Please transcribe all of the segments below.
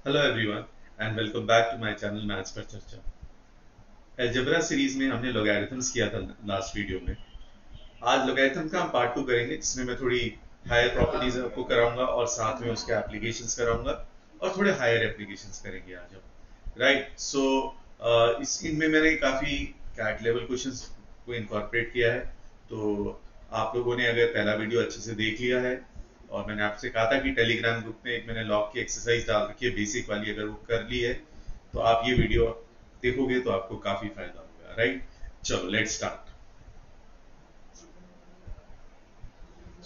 Hello everyone and welcome back to my channel maths पर चर्चा। Algebra series में हमने लॉगरिथम्स किया था लास्ट वीडियो में। आज लॉगरिथम का हम पार्ट 2 करेंगे, जिसमें मैं थोड़ी हायर प्रॉपर्टीज आपको कराऊंगा और साथ में उसके एप्लीकेशंस कराऊंगा और थोड़े हायर एप्लीकेशंस करेंगे आज हम। राइट, सो इस इनमें मैंने काफी कैट लेवल क्वेश्चंस को इनकॉर्पोरेट किया है। तो आप लोगों ने अगर पहला वीडियो अच्छे से देख लिया है, और मैंने आपसे कहा था कि टेलीग्राम ग्रुप में एक मैंने लॉग की एक्सरसाइज डाल रखी है बेसिक वाली, अगर वो कर ली है तो आप ये वीडियो देखोगे तो आपको काफी फायदा होगा। राइट, चलो let's start.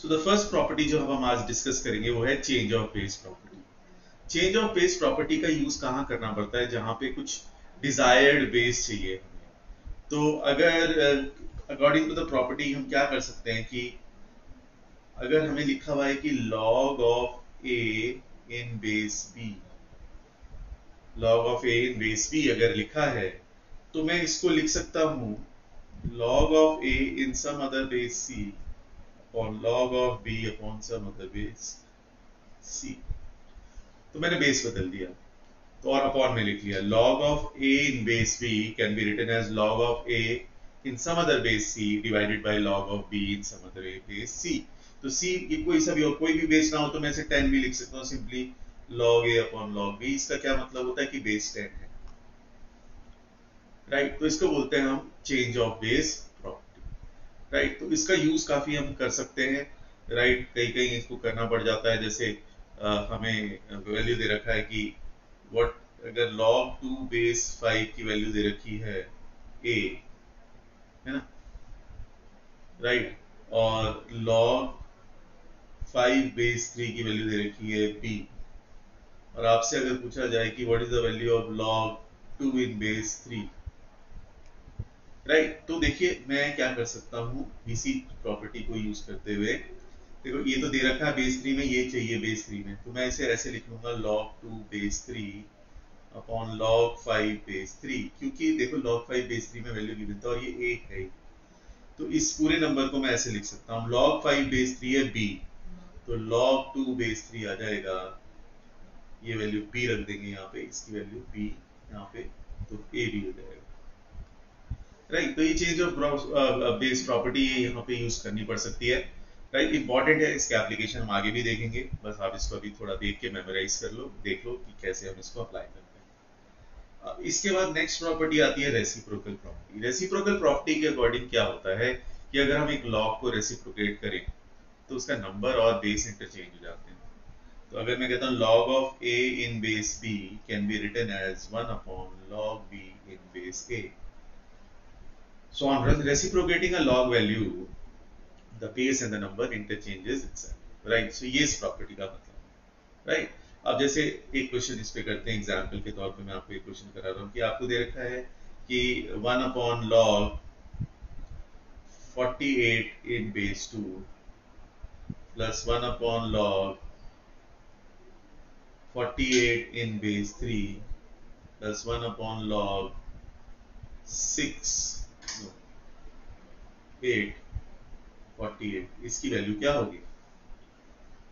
So the first property जो हम आज डिस्कस करेंगे वो है change of base property. Change of base property का यूज कहां करना पड़ता है? जहां पे कुछ डिजायर्ड बेस चाहिए हमें। तो अगर अकॉर्डिंग टू द प्रॉपर्टी हम क्या कर सकते हैं कि अगर हमें लिखा हुआ है कि log of a in base b, log of a in base b अगर लिखा है तो मैं इसको लिख सकता हूं log of a in some other base c upon log of b upon some other base c। तो मैंने बेस बदल दिया तो और अपॉन में लिख लिया log of a in base b can be written as log of a in some other base c divided by log of b in some other base c। तो c ये कोई सा भी हो, कोई भी बेस ना हो तो मैं इसे 10 भी लिख सकता हूँ simply log a upon log b। इसका क्या मतलब होता है कि बेस 10 है। राइट, तो इसको बोलते हैं हम change of base property. Right, तो इसका यूज काफी हम कर सकते हैं। राइट, कहीं कहीं इसको करना पड़ जाता है, जैसे हमें वैल्यू दे रखा है कि व्हाट अगर log 2 बेस 5 की वैल्यू दे रखी है a, है ना। राइट, और log 5 बेस 3 की वैल्यू दे रखी है b, और आपसे अगर पूछा जाए कि what is the value of log 2 in base 3। Right, तो देखिए मैं क्या कर सकता हूँ इसी प्रॉपर्टी को यूज करते हुए। देखो ये तो दे रखा है बेस 3 में, ये चाहिए बेस 3 में, तो मैं इसे ऐसे लिख लूंगा log 2 base 3 upon log 5 base 3, क्योंकि देखो log 5 बेस 3 में वैल्यू गिवन था और ये 1 है। तो इस पूरे नंबर को मैं ऐसे लिख सकता हूँ log 5 बेस 3 है b, तो log 2 बेस 3 आ जाएगा, ये वैल्यू b रख देंगे यहाँ पे, इसकी वैल्यू b यहाँ पे, तो a भी हो जाएगा। राइट, तो ये चेंज ऑफ बेस प्रॉपर्टी यहाँ पे यूज करनी पड़ सकती है। राइट, इंपॉर्टेंट है, इसके एप्लीकेशन हम आगे भी देखेंगे, बस आप इसको अभी थोड़ा देख के मेमोराइज कर लो, देख लो कि कैसे हम इसको अप्लाई करते हैं। अब इसके बाद नेक्स्ट प्रॉपर्टी आती है रेसिप्रोकल प्रॉपर्टी। रेसिप्रोकल प्रॉपर्टी के अकॉर्डिंग क्या होता है कि अगर हम एक लॉग को रेसिप्रोकेट करें तो उसका नंबर और बेस इंटरचेंज हो जाते हैं। तो अगर मैं कहता हूँ log of a in base b can be written as 1 upon log b in base a। So on reciprocating a log value, the base and the number interchanges itself. Right? So ये इस property का मतलब है। Right, अब जैसे एक question इस पे करते हैं, एग्जाम्पल के तौर पे मैं आपको एक क्वेश्चन करा रहा हूँ कि आपको दे रखा है कि 1 अपॉन log 48 इन बेस 2 प्लस 1 अपॉन log 48 इन बेस 3 प्लस 1 अपॉन log 6 8 48, इसकी वैल्यू क्या होगी?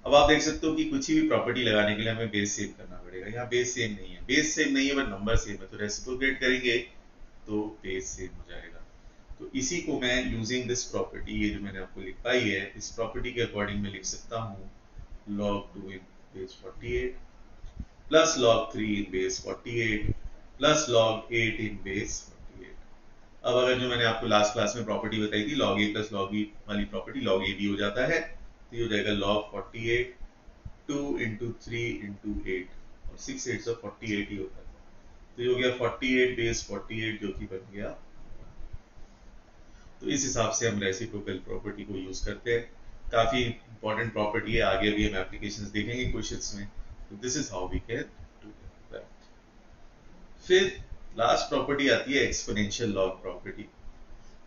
अब आप देख सकते हो कि कुछ भी प्रॉपर्टी लगाने के लिए हमें बेस सेम करना पड़ेगा। यहाँ बेस सेम नहीं है, बेस सेम नहीं है बट नंबर सेम है, तो रेसिप्रोकेट करेंगे तो बेस सेम हो जाएगा। तो इसी को मैं यूजिंग दिस प्रॉपर्टी, ये जो मैंने आपको लिखवाई है, इस प्रॉपर्टी के अकॉर्डिंग मैं लिख सकता हूँ log 2 इन बेस 48 प्लस log 3 इन बेस 48 प्लस log 8 इन बेस 48। अब अगर जो मैंने आपको लास्ट क्लास में प्रॉपर्टी बताई थी log a plus log b वाली प्रॉपर्टी, log a भी हो जाता है, तो ये हो जाएगा log 48 2 इंटू 3 इंटू 8, और 6 8 से 48 ही होता है, तो ये हो गया 48 बेस 48 जो कि बन गया। तो इस हिसाब से हम रेसिप्रोकल प्रॉपर्टी को यूज करते हैं। काफी इंपॉर्टेंट प्रॉपर्टी है, आगे भी हम एप्लीकेशंस देखेंगे क्वेश्चंस में। तो this is how we can do that. फिर लास्ट प्रॉपर्टी आती है exponential log property.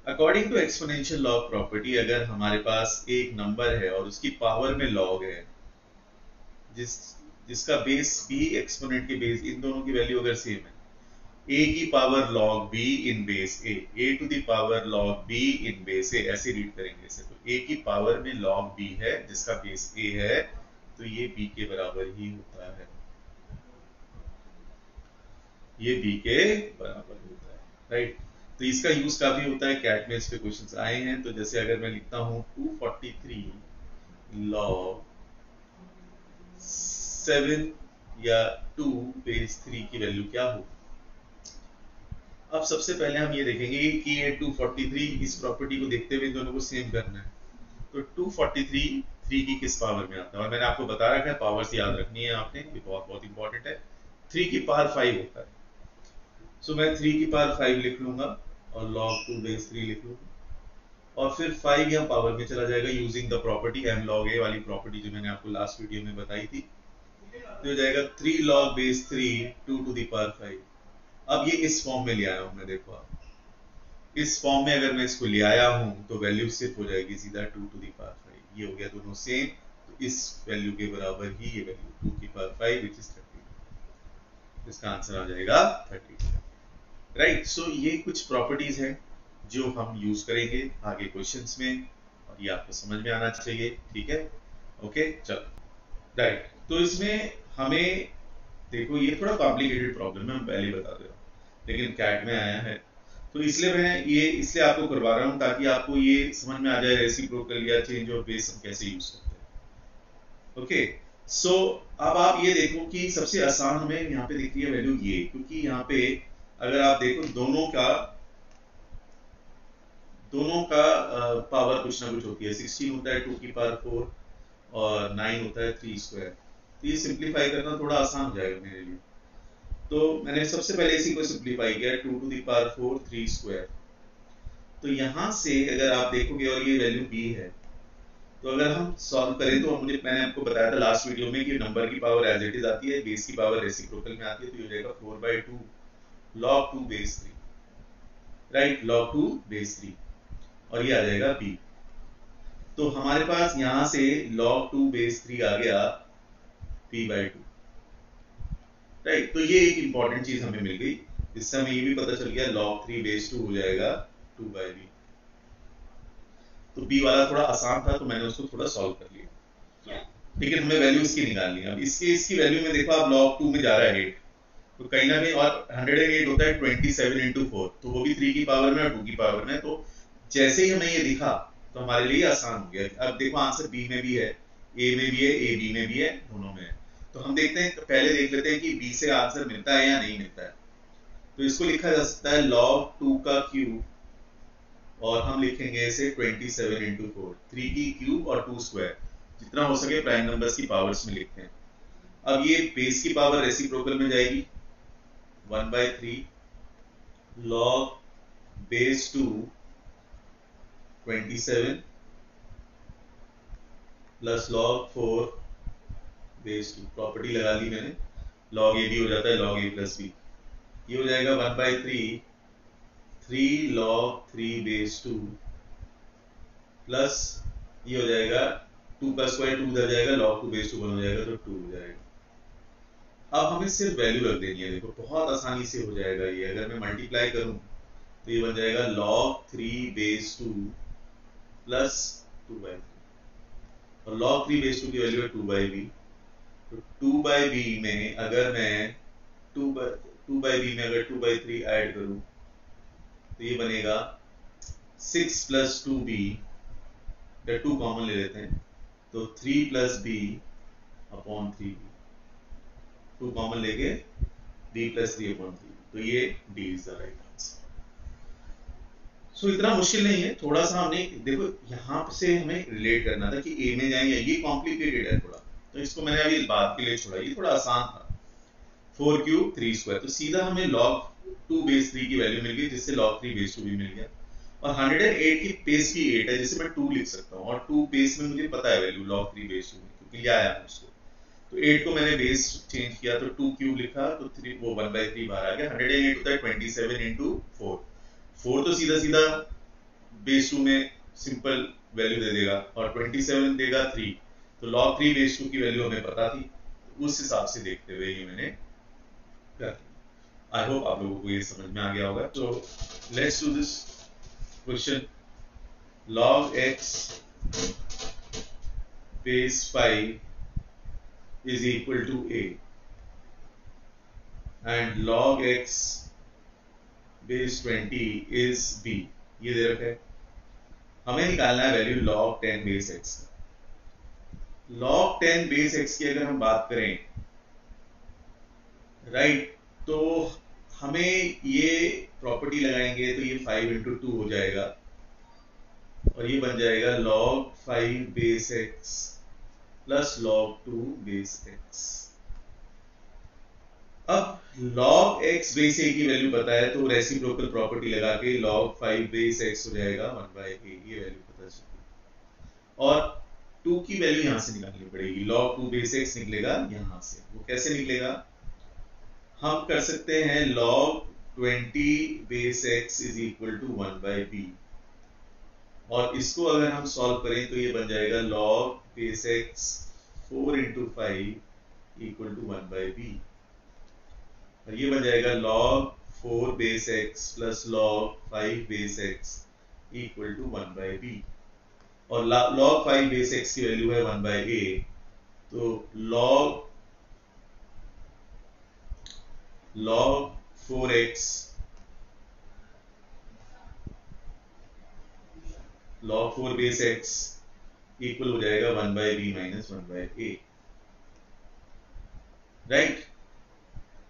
According to exponential log property, अगर हमारे पास एक नंबर है और उसकी पावर में लॉग है, जिस जिसका बेस b एक्सपोनेंट के बेस, इन दोनों की वैल्यू अगर सेम है, a की power log b in base a to the power log b in base a, ऐसे रीड करेंगे इसे। तो a की पावर में log b है जिसका बेस a है, तो ये b के बराबर ही होता है। ये बी के बराबर होता है, राइट। तो इसका यूज काफी होता है, कैट में इस पे क्वेश्चंस आए हैं। तो जैसे अगर मैं लिखता हूं 243 log 7 या 2 बेस 3 की वैल्यू क्या हो। अब सबसे पहले हम ये देखेंगे कि ये 243 इस प्रॉपर्टी को देखते हुए दोनों को सेम करना है। तो 243 3 की किस पावर में आता है, और मैंने आपको बता रखा है पावर्स याद रखनी है आपने, ये बहुत बहुत इंपॉर्टेंट है। 3 की पावर 5 होता है, सो मैं 3 की पावर 5 लिख लूंगा और log 2 बेस 3 लिख लूंगा, और फिर 5 यहाँ पावर में चला जाएगा using the property m log a वाली प्रॉपर्टी जो मैंने आपको लास्ट वीडियो में बताई थी। तो हो जाएगा 3 log base 3 2 to the power 5। अब ये इस फॉर्म में ले आया हूं मैं, देखो आप इस फॉर्म में अगर मैं इसको ले आया हूं तो वैल्यू सिर्फ हो जाएगी सीधा 2 to the power 5। ये हो गया दोनों सेम, तो इस वैल्यू के बराबर ही ये वैल्यू 2 की पावर 5 विच इज 30। इसका आंसर आ जाएगा 30, राइट। सो ये कुछ प्रॉपर्टीज हैं जो हम यूज करेंगे आगे क्वेश्चंस में, और ये आपको समझ में आना चाहिए, ठीक है। ओके चलो, राइट। तो इसमें हमें देखो ये थोड़ा कॉम्प्लिकेटेड प्रॉब्लम है, मैं पहले बता दे रहा हूँ, लेकिन कैट में आया है तो इसलिए मैं ये इसलिए आपको करवा रहा हूँ ताकि आपको ये समझ में आ जाए रेसिप्रोकल या चेंज ऑफ बेस हम कैसे यूज करते हैं। ओके सो अब आप ये देखो कि सबसे आसान हमें यहाँ पे दिख रही है वैल्यू ये, क्योंकि यहाँ पे अगर आप देखो दोनों का पावर कुछ ना कुछ होती है। 16 होता है 2 की पावर 4 और 9 होता है 3 स्क्वायर। तो ये सिंप्लीफाई करना थोड़ा आसान हो जाएगा मेरे लिए। तो मैंने सबसे पहले इसी को सिंप्लीफाई किया 2 to the power 4 3 स्क्वायर। तो यहां से अगर आप देखोगे और ये वैल्यू b है, तो अगर हम सॉल्व करें तो मैंने आपको बताया था लास्ट वीडियो में कि नंबर की पावर एज इट इज आती है, बेस की पावर रेसिप्रोकल में आती है। तो ये हो जाएगा 4/2 log 2 base 3, right, log 2 base 3, और ये आ जाएगा b। तो हमारे पास यहां से log 2 बेस 3 आ गया p/2, राइट। तो ये एक इंपॉर्टेंट चीज हमें मिल गई, इससे हमें ये भी पता चल गया log 3 बेस 2 हो जाएगा 2/b। तो b वाला थोड़ा आसान था तो मैंने उसको थोड़ा सॉल्व कर लिया, लेकिन हमें वैल्यू इसकी निकालनी है। अब इसकी वैल्यू में देखो आप log 2 में जा रहा है 8, तो कहीं ना कहीं, और 108 होता है 27 into 4, तो वो भी 3 की पावर में और 2 की पावर में। तो जैसे ही हमें ये दिखा तो हमारे लिए आसान हो गया। अब देखो आंसर b में भी है, a में भी है, a b में भी है, दोनों में है। तो हम देखते हैं, पहले देख लेते हैं कि b से आंसर मिलता है या नहीं मिलता है। तो इसको लिखा जा सकता है log 2 का क्यूब, और हम लिखेंगे इसे 27 into 4, 3 की क्यूब और 2 स्क्वायर, जितना हो सके प्राइम नंबर्स की पावर्स में लिखते हैं। अब ये बेस की पावर रेसिप्रोकल में जाएगी, 1/3 log base 2 27 plus log 4 base 2, property लगा दी मैंने, log a भी हो जाता है log a प्लस b। ये हो जाएगा 1/3 3 log 3 बेस 2 प्लस ये हो जाएगा 2 का स्क्वायर 2 उधर जाएगा, log 2 बेस 2 1 हो जाएगा, तो 2 हो जाएगा। अब हमें सिर्फ वैल्यू रख देनी है, देखो बहुत आसानी से हो जाएगा ये। अगर मैं मल्टीप्लाई करूं तो ये बन जाएगा log 3 बेस 2 प्लस 2/3, और log 3 बेस 2 की वैल्यू है 2/b। तो 2/b में अगर मैं 2/b में अगर 2/3 ऐड करूं तो ये बनेगा 6 प्लस 2b, 2 कॉमन ले लेते हैं, तो 3 plus b upon 3b, 2 common लेके b प्लस 3 अपॉन 3, तो ये d is the right answer. So इतना मुश्किल नहीं है, थोड़ा सा हमने देखो यहाँ से हमें रिलेट करना था कि a में जाएंगे, ये कॉम्प्लिकेटेड है थोड़ा, तो इसको मैंने अभी बात के लिए छोड़ा, ये थोड़ा आसान था। 4 क्यूब 3 स्क्वायर, तो सीधा हमें log 2 बेस 3 की वैल्यू मिल गई, जिससे log 3 बेस 2 भी मिल गया। और 108 की बेस की 8 है, जिसे मैं 2 लिख सकता हूँ, और 2 बेस में मुझे पता है वैल्यू log 3 बेस 2 में, क्योंकि लिया आया है उसको। तो 8 को मैंने बेस चेंज किया, तो 2 क्यूब लिखा, तो 3 वो 1/3 बाहर आ गया। 108 होता है 27 into 4, 4 तो सीधा सीधा बेस 2 में सिंपल वैल्यू दे देगा, और 27 देगा 3, तो log 3 बेस 2 की वैल्यू हमें पता थी, उस हिसाब से देखते हुए ये मैंने कर। आई होप आप लोगों को ये समझ में आ गया होगा। तो let's do this question. log x base 5 is equal to a। And log x base 20 is b। ये दे रखा है, हमें निकालना है वैल्यू log 10 बेस x का। log 10 बेस x की अगर हम बात करें, राइट, तो हमें ये प्रॉपर्टी लगाएंगे तो ये 5 इंटू 2 हो जाएगा और ये बन जाएगा log 5 base x plus log 2 base x। अब log x बेस a की वैल्यू पता है तो रेसिप्रोकल प्रॉपर्टी लगा के log 5 बेस x हो जाएगा 1 बाई a, ये वैल्यू पता चली। और 2 की वैल्यू यहां से निकालनी पड़ेगी, log 2 बेस x निकलेगा यहां से। वो कैसे निकलेगा, हम कर सकते हैं log 20 base x is equal to 1 by b, और इसको अगर हम सॉल्व करें तो ये बन जाएगा log base x 4 into 5 equal to 1 by b, और ये बन जाएगा log 4 base x plus log 5 base x equal to 1 by b, और log 5 बेस x की वैल्यू है 1 बाई a, तो log 4x log 4 base x equal हो जाएगा 1 by b minus 1 by a, right.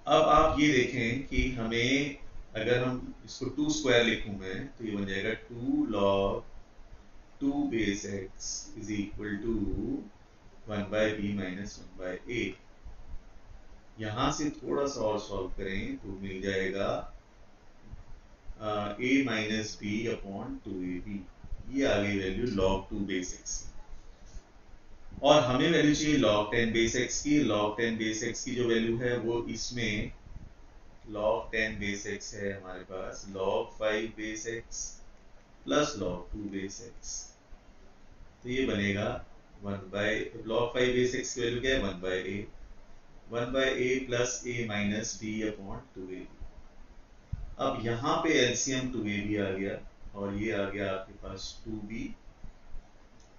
अब आप ये देखें कि हमें अगर हम इसको 2 स्क्वायर लिखूं मैं तो ये बन जाएगा 2 log 2 base x is equal to 1 by b minus 1 by a। यहां से थोड़ा सा और सॉल्व करें तो मिल जाएगा a minus b upon 2ab, ये आ गई वैल्यू log 2 बेस x की। और हमें वैल्यू चाहिए log 10 बेस x की। log 10 बेस x की जो वैल्यू है वो इसमें log 10 बेस x है हमारे पास log 5 base x plus log 2 base x, तो ये बनेगा 1 बाई log 5 बेस x की वैल्यू क्या है 1 by a plus a minus b upon 2ab। अब यहाँ पे एलसीएम 2ab आ गया और ये आ गया आपके पास 2b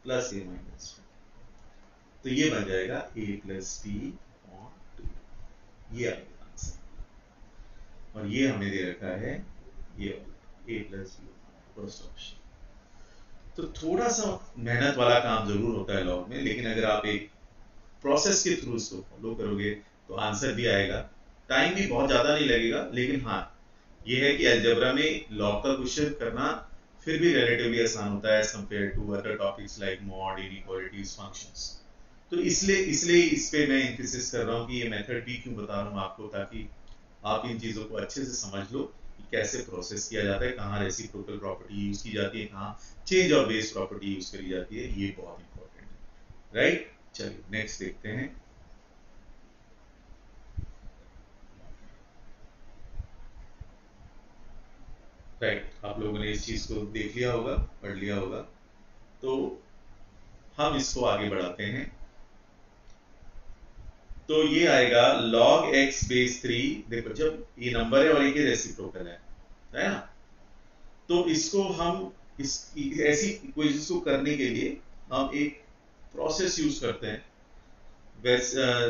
plus a minus b, तो ये बन जाएगा a प्लस b अपॉन 2, ये आ गया आंसर। और ये हमें दे रखा है ये a plus b, first option. तो थोड़ा सा मेहनत वाला काम जरूर होता है लॉग में, लेकिन अगर आप एक प्रोसेस के थ्रू इसको फॉलो करोगे तो आंसर भी आएगा। टाइम भी बहुत ज्यादा नहीं लगेगा, लेकिन हाँ ये है कि अलजेब्रा में लॉग का क्वेश्चन करना फिर भी रिलेटिवली आसान होता है as compare to other topics like mod, inequalities, functions. तो इसलिए इस पे मैं एम्फेसिस कर रहा हूँ कि ये मेथड भी क्यों बता रहा हूँ आपको, ताकि आप इन चीजों को अच्छे से समझ लो कि कैसे प्रोसेस किया जाता है, कहाँ रेसिप्रोकल प्रॉपर्टी यूज की जाती है, कहाँ change of base property use करी जाती है, ये बहुत इंपॉर्टेंट है, राइट। चलिए नेक्स्ट देखते हैं। राइट, आप लोगों ने इस चीज को देख लिया होगा, पढ़ लिया होगा, तो हम इसको आगे बढ़ाते हैं। तो ये आएगा log x बेस 3, देखो जब ये नंबर है और एक रेसिप्रोकल है ना, तो इसको हम इस ऐसी इक्वेशंस को करने के लिए हम एक प्रोसेस यूज करते हैं।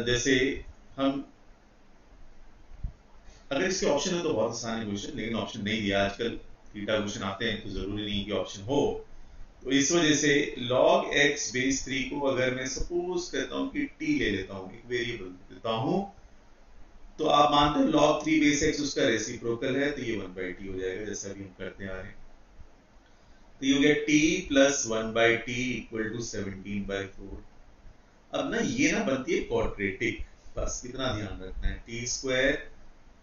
जैसे हम अगर इसके ऑप्शन है तो बहुत आसान है क्वेश्चन, लेकिन ऑप्शन नहीं दिया, आजकल थीटा क्वेश्चन आते हैं तो जरूरी नहीं कि ऑप्शन हो, तो इस वजह से log x बेस 3 को अगर मैं सपोज कहता हूं कि t ले लेता हूं, एक वेरिएबल देता हूं, तो आप मानते हो log 3 बेस x उसका रेसिप्रोकल है, तो ये 1 बाई टी हो जाएगा जैसा भी हम करते आ रहे हैं। तो you get t plus 1 by t equal to 17 by 4। अब ना ये ना बनती है क्वाड्रेटिक, बस इतना ध्यान रखना है, t square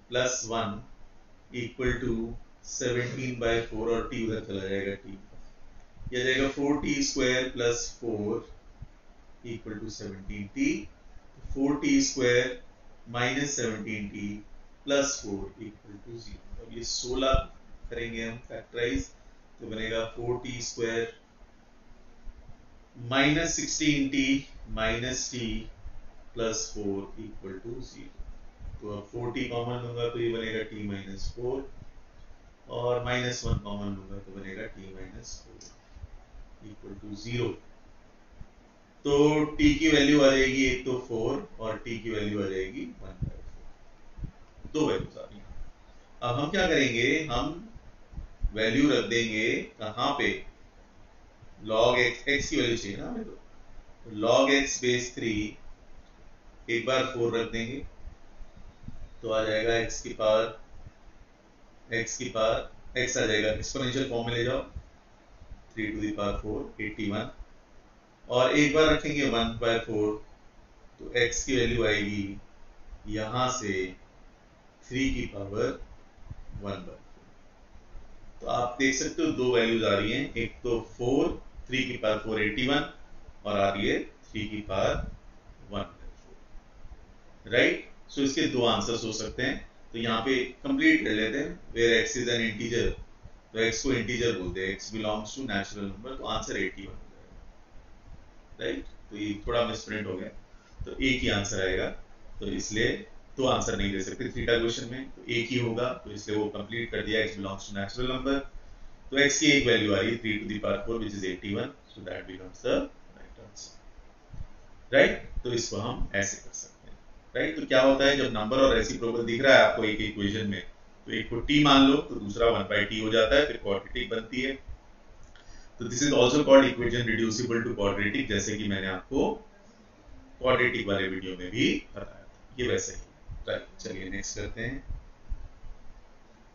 plus 1 equal to 17 by 4, और टी उधर चला जाएगा, टी यह जाएगा 4t square plus 4 equal to 17t, 4t square minus 17t plus 4 equal to 0। अब ये 16 करेंगे हम फैक्टराइज, तो बनेगा 4t square minus 16t minus t plus 4 equal to 0। तो अब 4t कॉमन लूंगा तो ये बनेगा t माइनस 4, और माइनस 1 कॉमन लूंगा तो बनेगा t माइनस 4 इक्वल टू 0। तो t की वैल्यू आ जाएगी एक तो 4 और t की वैल्यू आ जाएगी 1 बाई 4। दो वैल्यूज आ रही हैं। अब हम क्या करेंगे, हम वैल्यू रख देंगे कहाँ पे, log x की वैल्यू चाहिए ना हमें, तो log x बेस 3 एक बार 4 रख देंगे तो आ जाएगा x की पावर x आ जाएगा, एक्सपोनेंशियल फॉर्म में ले जाओ 3 to the power 4 81, और एक बार रखेंगे 1/4 तो x की वैल्यू आएगी यहां से 3 की पावर 1/4। तो आप देख सकते हो दो वैल्यूज आ रही हैं, एक तो 4 3 की पावर 4 81 और आ रही है 3 की पावर 1/4, राइट। सो इसके दो आंसर्स हो सकते हैं। तो यहाँ पे कंप्लीट कर लेते हैं, where x is an integer, तो x को इंटीजर बोलते हैं, x belongs to natural number, तो आंसर 81 हो जाएगा, राइट। तो ये थोड़ा मिसप्रिंट हो गया, तो एक ही आंसर आएगा, तो इसलिए तो आंसर नहीं दे सकते थीटा क्वेश्चन में, तो एक ही होगा, तो इसलिए वो कंप्लीट कर दिया, x belongs to natural number. तो x की एक वैल्यू आ रही है 3 to the power 4 which is 81, so that becomes the right answer, right. तो इसको हम ऐसे कर सकते हैं, राइट। तो क्या होता है जब नंबर और रेसिप्रोकल दिख रहा है आपको एक इक्वेशन में, तो एक को t मान लो तो दूसरा 1/t हो जाता है, फिर क्वाड्रेटिक बनती है। तो this is also called equation reducible to quadratic, जैसे कि मैंने आपको क्वाड्रेटिक वाले वीडियो में भी बताया था, ये वैसे ही, राइट। चलिए नेक्स्ट करते हैं।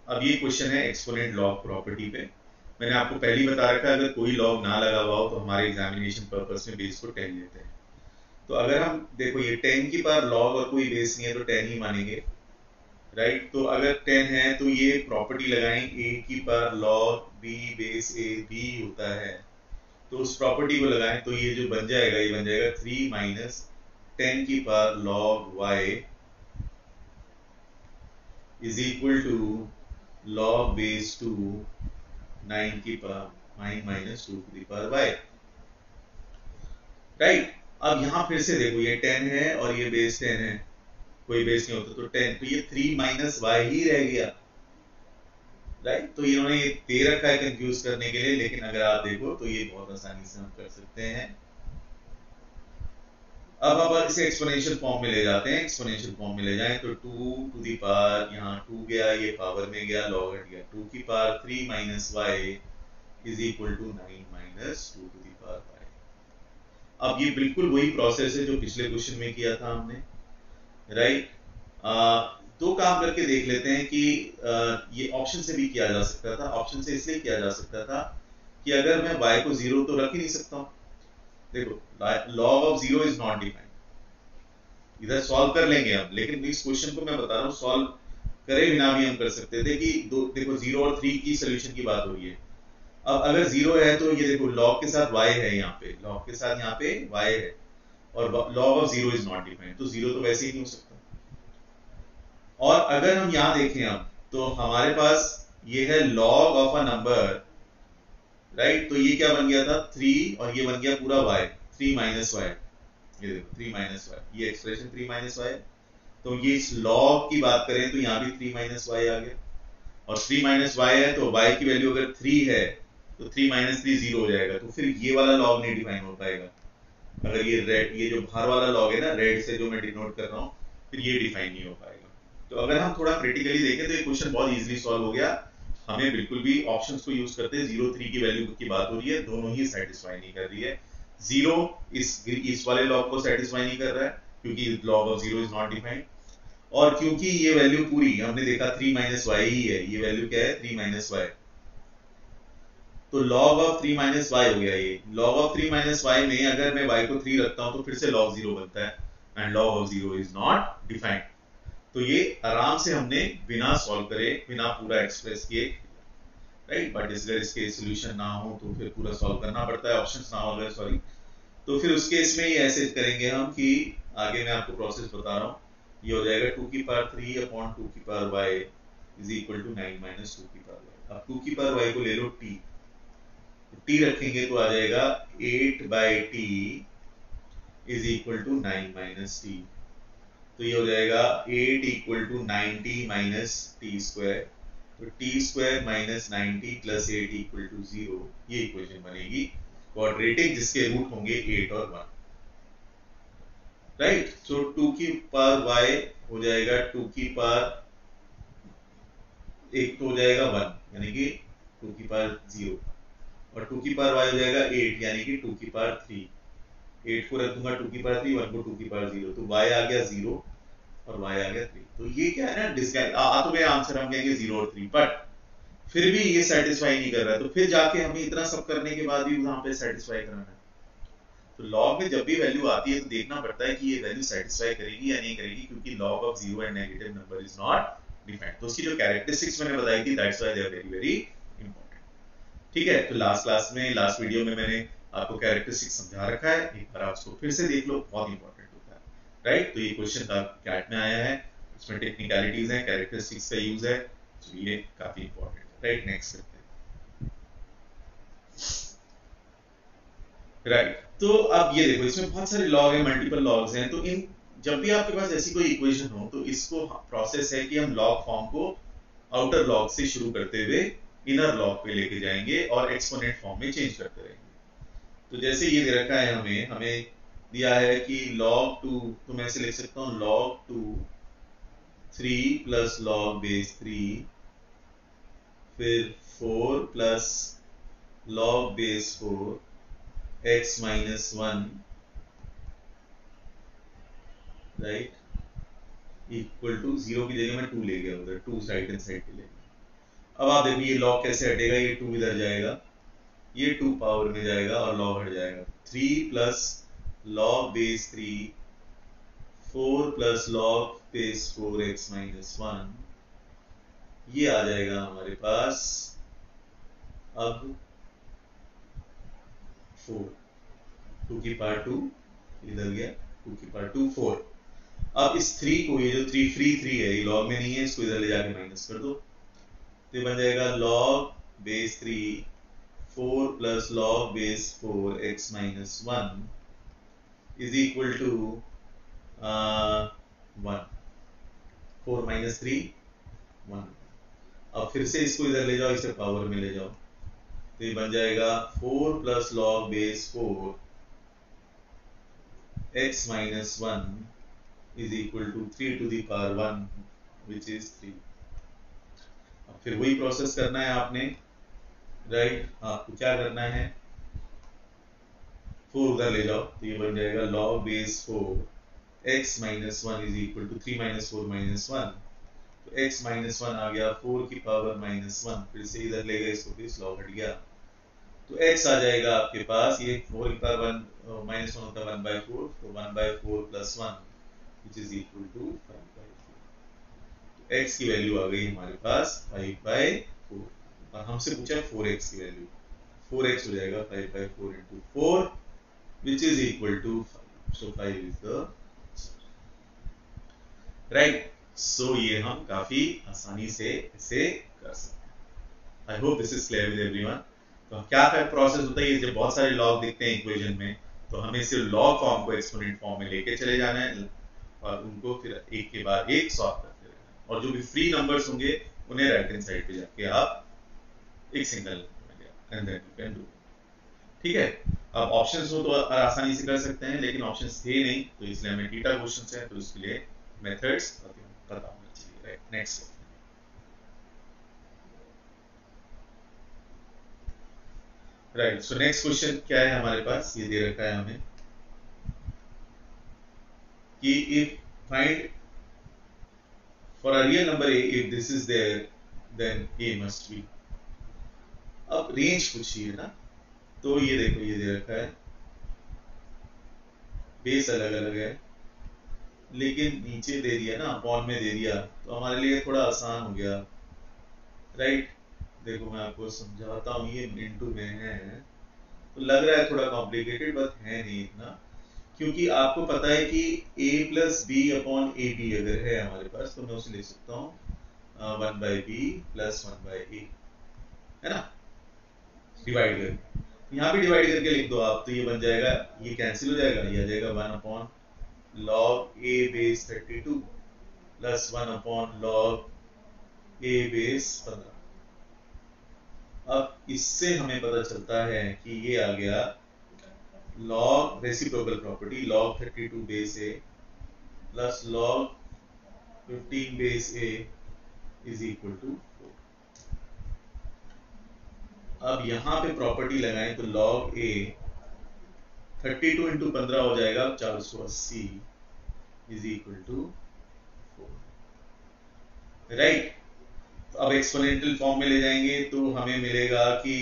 अब ये क्वेश्चन है एक्सपोनेंट लॉग प्रॉपर्टी पे। मैंने आपको पहले ही बता रखा है अगर कोई लॉग ना लगा हुआ हो तो हमारे एग्जामिनेशन पर्पस में बेस को 10 लेते हैं। तो अगर हम देखो ये 10 की पावर लॉग और कोई बेस नहीं है तो 10 ही मानेंगे, राइट। तो अगर 10 है तो ये प्रॉपर्टी लगाएं a की power log b base a b होता है, तो उस प्रॉपर्टी को लगाएं तो ये जो बन जाएगा, ये बन जाएगा 3 माइनस 10 की power log y is equal to log base 2 9 की पावर 9 माइनस 2 की पावर y, राइट। अब यहां फिर से देखो ये 10 है और ये बेस 10 है, कोई बेस नहीं होता तो 10, तो ये 3 माइनस y ही रह गया, राइट। तो इन्होंने ये दे रखा है कंफ्यूज करने के लिए, लेकिन अगर आप देखो तो ये बहुत आसानी से हम कर सकते हैं। अब आप इसे एक्सपोनेंशियल फॉर्म में ले जाते हैं, एक्सपोनेंशियल फॉर्म में ले जाएं तो 2 टू दी पावर, यहाँ 2 गया, ये पावर में गया, लॉग हट गया, 2 की power 3 minus y is equal to 9 minus 2 to the power y। अब ये बिल्कुल वही प्रोसेस है जो पिछले क्वेश्चन में किया था हमने, राइट। दो काम करके देख लेते हैं कि ये ऑप्शन से भी किया जा सकता था। ऑप्शन से इसलिए किया जा सकता था कि अगर मैं y को 0 तो रख ही नहीं सकता हूं, देखो log of 0 is not defined, इधर सॉल्व कर लेंगे हम, लेकिन इस क्वेश्चन को मैं बता रहा हूं सॉल्व करे बिना भी हम कर सकते थे कि देखो 0 और 3 की सोल्यूशन की बात हो रही है। अब अगर 0 है तो ये देखो log के साथ y है, यहाँ पे log के साथ यहाँ पे y है, और log of 0 is not defined, तो 0 तो वैसे ही नहीं हो सकता। और अगर हम यहां देखें अब तो हमारे पास ये है log of a number, right. तो ये क्या बन गया था 3 और ये बन गया पूरा y, 3 माइनस y, ये देखो 3 माइनस y, ये एक्सप्रेशन 3 माइनस y। तो ये इस log की बात करें तो यहाँ भी 3 माइनस y आ गया, और 3 माइनस y है तो y की वैल्यू अगर 3 है तो 3 माइनस 3 0 हो जाएगा, तो फिर ये वाला log नहीं डिफाइन हो पाएगा। अगर ये रेड, ये जो बाहर वाला log है ना रेड से जो मैं डिनोट कर रहा हूँ, फिर ये डिफाइन नहीं हो पाएगा। तो अगर हम थोड़ा क्रिटिकली देखें तो ये क्वेश्चन बहुत इजीली सॉल्व हो गया, हमें बिल्कुल भी ऑप्शंस को यूज करते 0 3 की वैल्यू की बात हो रही है, दोनों ही सेटिस्फाई नहीं कर रही है। 0 इस वाले लॉग को सेटिस्फाई नहीं कर रहा है क्योंकि log of 0 is not defined, और क्योंकि ये वैल्यू पूरी हमने देखा 3 माइनस y ही है, ये वैल्यू क्या है 3 माइनस y, तो log ऑफ 3 माइनस y हो गया। ये log ऑफ 3 माइनस y में अगर मैं y को 3 रखता हूं तो फिर से log 0 बनता है, and log of 0 is not defined. तो ये आराम से हमने बिना सॉल्व करे, बिना पूरा एक्सप्रेस किए, राइट। बट अगर इसके सॉल्यूशन ना हो तो फिर पूरा सॉल्व करना पड़ता है, ऑप्शंस ना हो अगर, सॉरी, तो फिर उस केस में ये ऐसे करेंगे हम कि आगे मैं आपको प्रोसेस बता रहा हूँ, ये हो जाएगा 2 की पावर 3 अपॉन 2 की power y is equal to 9 minus 2 की पावर y। अब 2 की पावर y को ले लो t, तो t रखेंगे तो आ जाएगा 8 by t is equal to 9 minus t, तो ये हो जाएगा 8 equal to 90 minus t square, तो t square minus 90 plus 8 equal to 0, ये इक्वेशन बनेगी क्वाड्रेटिक जिसके रूट होंगे 8 और 1, राइट। सो 2 की पावर y हो जाएगा 2 की पावर एक तो हो जाएगा 1 यानी कि 2 की पावर 0 और 2 की पावर y हो जाएगा 8 यानी कि 2 की पावर 3। 8 को रख दूंगा 2 की पावर 3, 1 को 2 की पावर 0, तो y आ गया 0 और y आ गया 3। तो ये क्या है ना, डिस्गाइज तो मेरा आंसर हम कहेंगे 0 और 3, बट फिर भी ये सेटिस्फाई नहीं कर रहा है, तो फिर जाके हमें इतना सब करने के बाद भी वहां पे सेटिस्फाई कराना है। तो लॉग में जब भी वैल्यू आती है तो देखना पड़ता है कि ये वैल्यू सेटिस्फाई करेगी या नहीं करेगी, क्योंकि log of zero and negative number is not defined. तो उसकी जो कैरेक्टरिस्टिक्स मैंने बताई थी, that's why they are very very important. ठीक है, तो लास्ट क्लास में, लास्ट वीडियो में मैंने आपको कैरेक्टरिस्टिक्स समझा रखा है, एक बार आप उसको फिर से देख लो, बहुत इंपॉर्टेंट होता है, राइट। तो ये क्वेश्चन का कैट में आया है, इसमें टेक्निकलिटीज है, कैरेक्टरिस्टिक्स का यूज है, तो ये काफी इंपॉर्टेंट है, राइट। नेक्स्ट करते हैं, राइट। तो अब ये देखो, इसमें बहुत सारे लॉग हैं, मल्टीपल लॉग्स हैं, तो इन जब भी आपके पास ऐसी कोई इक्वेशन हो तो इसको प्रोसेस है कि हम लॉग फॉर्म को आउटर लॉग से शुरू करते हुए इनर लॉग पे लेके जाएंगे और एक्सपोनेंट फॉर्म में चेंज करते रहेंगे। तो जैसे ये दे रखा है, हमें दिया है कि log 2, तो मैं ऐसे लिख सकता हूँ log 2 3 प्लस log बेस 3, फिर 4 plus log base 4 x minus 1, right, equal to 0 की जगह मैं 2 ले गया उधर, 2 साइड एंड साइड के लिए। अब आप देखो ये log कैसे हटेगा, ये 2 इधर जाएगा, ये 2 पावर में जाएगा और log हट जाएगा। 3 plus log base 3, 4 plus log base 4 x minus 1, ये आ जाएगा हमारे पास अब 4, 2 की पावर 2 इधर गया, 2 की पावर 2 4। अब इस 3 को, ये जो 3 फ्री 3 है, ये लॉग में नहीं है, इसको इधर ले जाके माइनस कर दो, तो ये बन जाएगा log base 3 4 plus log base 4 x minus 1 is equal to 1। 4 minus 3 1। अब फिर से इसको इधर ले जाओ, इसे पावर में ले जाओ, तो ये बन जाएगा 4 plus log base 4 x minus 1 is equal to 3 to the power 1 which is 3। अब फिर वही प्रोसेस करना है आपने, राइट। आपको क्या करना है, 4 उधर ले जाओ, तो ये बन जाएगा log base 4 x minus 1 is equal to 3 minus 4 minus 1, तो x माइनस 1 आ गया 4 की पावर माइनस 1, फिर से इधर ले गए इसको, फिर log हट गया, तो x आ जाएगा आपके पास, ये 4 की पावर 1 माइनस 1 होता है 1/4, तो 1/4 plus 1 which is equal to 5/4। तो x की वैल्यू आ गई हमारे पास 5/4, और हमसे पूछा 4x की वैल्यू, 4x हो जाएगा 5/4 into 4 which is equal to 5, so 5 is the right। so ये हम काफी आसानी से इसे कर सकते हैं। I hope this is clear with everyone. तो क्या प्रोसेस होता है, ये जब बहुत सारे लॉग दिखते हैं इक्वेशन में, तो हमें सिर्फ लॉग फॉर्म को एक्सपोनेंट फॉर्म में लेके चले जाना है और उनको फिर एक के बाद एक सॉल्व करते रहना है, और जो भी फ्री नंबर्स होंगे उन्हें राइट हैंड साइड पे जाके आप एक single and then you can do. ठीक है, अब ऑप्शंस हो तो आसानी से कर सकते हैं, लेकिन ऑप्शंस थे नहीं, तो इसलिए हमें थीटा क्वेश्चंस है, तो इसके लिए मेथड्स पता होना चाहिए, right. Next, right. So next question क्या है हमारे पास, ये दे रखा है हमें कि if find for a real number a if this is there then a must be। अब रेंज पूछी है ना, तो ये देखो ये दे रखा है, बेस अलग अलग है, लेकिन नीचे दे दिया ना, अपॉन में दे दिया, तो हमारे लिए थोड़ा आसान हो गया, राइट। देखो मैं आपको समझाता हूँ, ये इनटू में है तो लग रहा है थोड़ा कॉम्प्लिकेटेड, बट है नहीं इतना, क्योंकि आपको पता है कि a plus b upon a b अगर है हमारे पास, तो मैं उसे लिख सकता हूँ 1/b प्लस 1/a, है ना, डिवाइड करके, यहाँ भी डिवाइड करके लिख दो आप, तो ये बन जाएगा, ये कैंसिल हो जाएगा, ये आ जाएगा 1 upon log a base 32 plus 1 upon log a base 15। अब इससे हमें पता चलता है कि ये आ गया log reciprocal property, log 32 base a plus log 15 base a is equal to 4। अब यहां पे प्रॉपर्टी लगाएं तो log a 32 इंटू 15 हो जाएगा 480 इज इक्वल टू 4, राइट। अब एक्सपोनेंशियल फॉर्म में ले जाएंगे तो हमें मिलेगा कि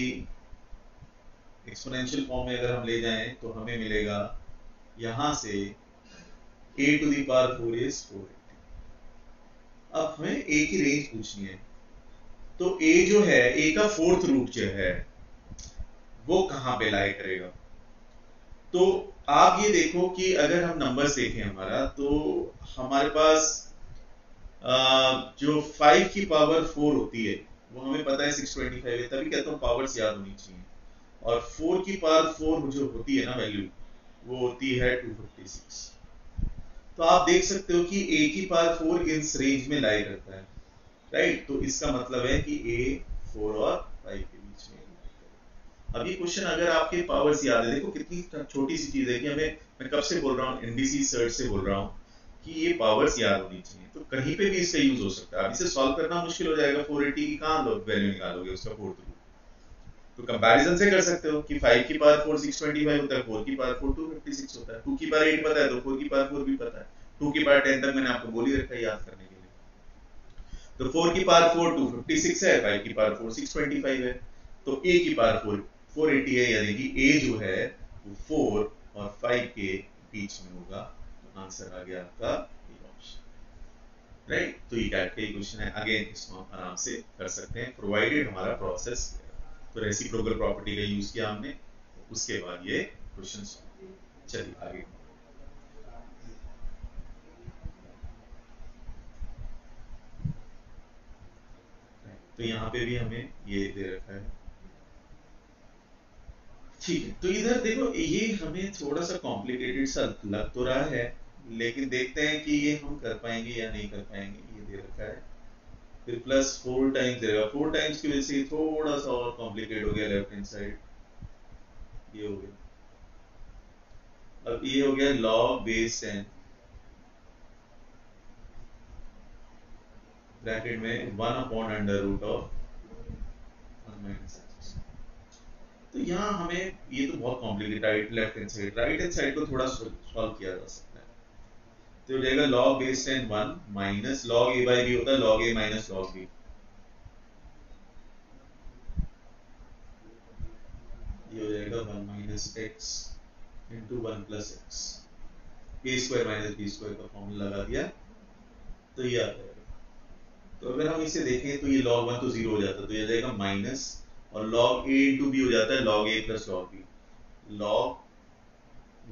एक्सपोनेंशियल फॉर्म में अगर हम ले जाएं तो हमें मिलेगा यहां से a to the power 4 is 480। अब हमें a की रेंज पूछनी है, तो a जो है, a का फोर्थ रूट जो है वो कहां पे लाई करेगा। तो आप ये देखो कि अगर हम नंबर्स देखें हमारा, तो हमारे पास जो 5 की पावर 4 होती है वो हमें पता है 625 है, तभी कहता हूँ पावर्स याद होनी चाहिए। और 4 की पावर 4 जो होती है ना वैल्यू, वो होती है 256। तो आप देख सकते हो कि a की पावर 4 इस रेंज में लाई करता है, राइट। तो इसका मतलब है कि a 4 और 5 के बीच में। अब ये क्वेश्चन अगर आपके पावर्स याद है, देखो कितनी छोटी सी चीज है कि हमें, मैं कब से बोल रहा हूँ, एनडीसी सर्च से बोल रहा हूँ कि ये पावर्स याद होनी चाहिए, तो कहीं पे भी इसका यूज हो सकता है। अब इसे सॉल्व करना मुश्किल हो जाएगा, 480 की कहां वैल्यू निकालोगे उसका फोर्थ रूट। तो कंपैरिजन से कर सकते हो कि 5 की पावर 4 625 होता है, 4 की पावर 4 256 होता है, 2 की पावर 8 पता है तो 4 की पावर 4 भी पता है, 2 की पावर 10 तक मैंने आपको बोल ही रखा है याद करने के लिए। तो 4 की पावर 4 256 है, 5 की पावर 4 625 है, तो a की पावर 4 480 है, यानी कि a जो है वो 4 और 5 के बीच में होगा। तो आंसर आ गया आपका ए ऑप्शन, राइट। तो ये कैट का ही क्वेश्चन है, अगेन इसको हम आराम से कर सकते हैं प्रोवाइडेड हमारा प्रोसेस। तो रेसिप्रोकल प्रॉपर्टी का यूज किया हमने, उसके बाद ये क्वेश्चन सॉल्व। चलिए आगे। तो यहाँ पे भी हमें ये दे रखा है, ठीक है। तो इधर देखो ये हमें थोड़ा सा कॉम्प्लिकेटेड सा लग तो रहा है, लेकिन देखते हैं कि ये हम कर पाएंगे या नहीं कर पाएंगे। ये दे रखा है, फिर प्लस 4 टाइम्स देगा, 4 टाइम्स की वजह से थोड़ा सा और कॉम्प्लिकेट हो गया लेफ्ट हैंड साइड। ये हो गया, अब ये हो गया log बेस 10 ब्रैकेट में 1 upon under root of 1 minus x. तो यहाँ हमें ये तो बहुत complicated, left hand side, right hand side को थोड़ा सॉल्व किया जा सकता है। तो हो जाएगा log base 10 1 minus log a by b होता है log a minus log b। ये हो जाएगा 1 minus x into 1 plus x, a square minus b square का फॉर्मूला लगा दिया, तो ये आ जाएगा। तो अगर हम इसे देखें तो ये log 1 तो 0 हो जाता है, तो ये जाएगा माइनस, और log a इंटू बी हो जाता है log a plus log b, log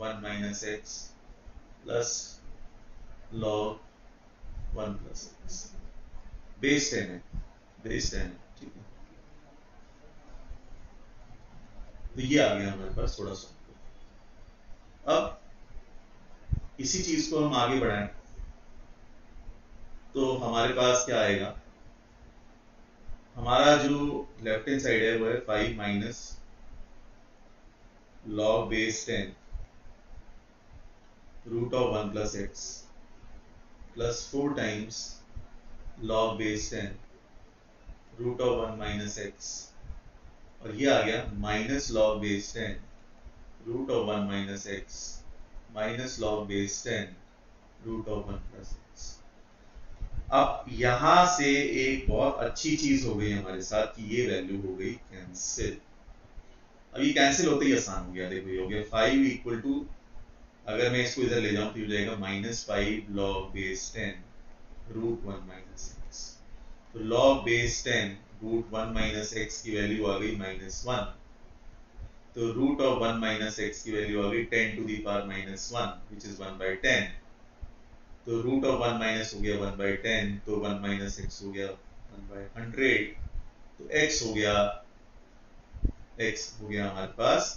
1 minus x plus log 1 plus x. Base 10 है, बेस 10 है, ठीक है। तो ये आ गया हमारे पास थोड़ा सा। अब इसी चीज को हम आगे बढ़ाएं तो हमारे पास क्या आएगा, हमारा जो लेफ्ट हैंड साइड है वो है 5 minus log base 10 root of 1 plus x plus 4 times log base 10 root of 1 minus x, और ये आ गया minus log base 10 root of 1 minus x minus log base 10 root of 1 plus x. अब यहां से एक बहुत अच्छी चीज हो गई हमारे साथ कि ये वैल्यू हो गई कैंसिल। अब ये कैंसिल होते ही आसान हो गया, देखो ये हो गया 5 इक्वल टू, अगर मैं इसको इधर ले जाऊं तो ये हो जाएगा minus 5 log base 10 root 1 minus x. तो log base 10 root 1 minus x की वैल्यू आ गई माइनस 1, तो रूट ऑफ 1 माइनस एक्स की वैल्यू आ गई 10 to the power minus 1 which is 1 by 10। तो रूट ऑफ 1 माइनस हो गया 1 बाई 10, तो 1 माइनस एक्स हो गया 1 बाई 100, तो x हो गया, x हो गया हमारे पास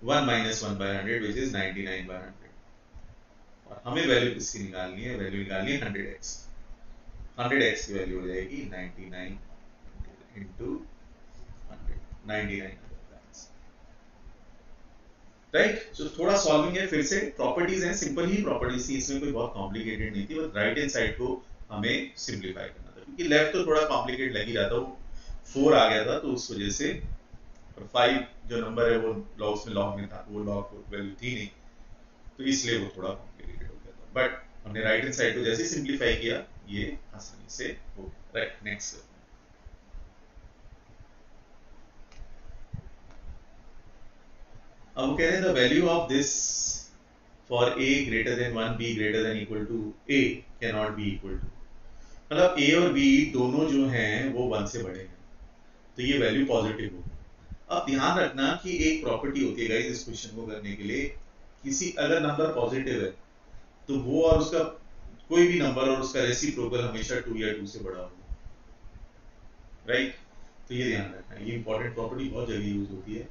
1 minus 1 by 100 which is 99 by 100। और हमें वैल्यू किसकी निकालनी है, वैल्यू निकालनी है 100x। 100x की वैल्यू हो जाएगी 99 इंटू 100, 99, राइट। सो थोड़ा सॉल्विंग है, फिर से प्रॉपर्टीज हैं, सिंपल ही प्रॉपर्टीज थी, इसमें कोई बहुत कॉम्प्लिकेटेड नहीं थी, बस राइट हैंड साइड को हमें सिंप्लीफाई करना था। क्योंकि लेफ्ट तो थोड़ा कॉम्प्लिकेट लग ही रहा था, वो 4 आ गया था तो उस वजह से, और 5 जो नंबर है वो लॉग्स में लॉग में था, वो लॉग वैल्यू थी नहीं, तो इसलिए वो थोड़ा कॉम्प्लिकेटेड हो गया था। बट हमने राइट हैंड साइड को जैसे सिंप्लीफाई किया ये आसानी से हो गया। Right, next. अब वो कह रहे हैं the value of this for a greater than 1 b greater than equal to a cannot be equal to, मतलब a और b दोनों जो हैं वो 1 से बड़े हैं, तो ये वैल्यू पॉजिटिव होगी। अब ध्यान रखना कि एक प्रॉपर्टी होती है गाइस इस क्वेश्चन को करने के लिए, किसी अगर नंबर पॉजिटिव है तो वो और उसका कोई भी नंबर और उसका रेसिप्रोकल हमेशा 2 या 2 से बड़ा होगा। राइट, तो ये ध्यान रखना, ये इंपॉर्टेंट प्रॉपर्टी बहुत जल्दी यूज होती है,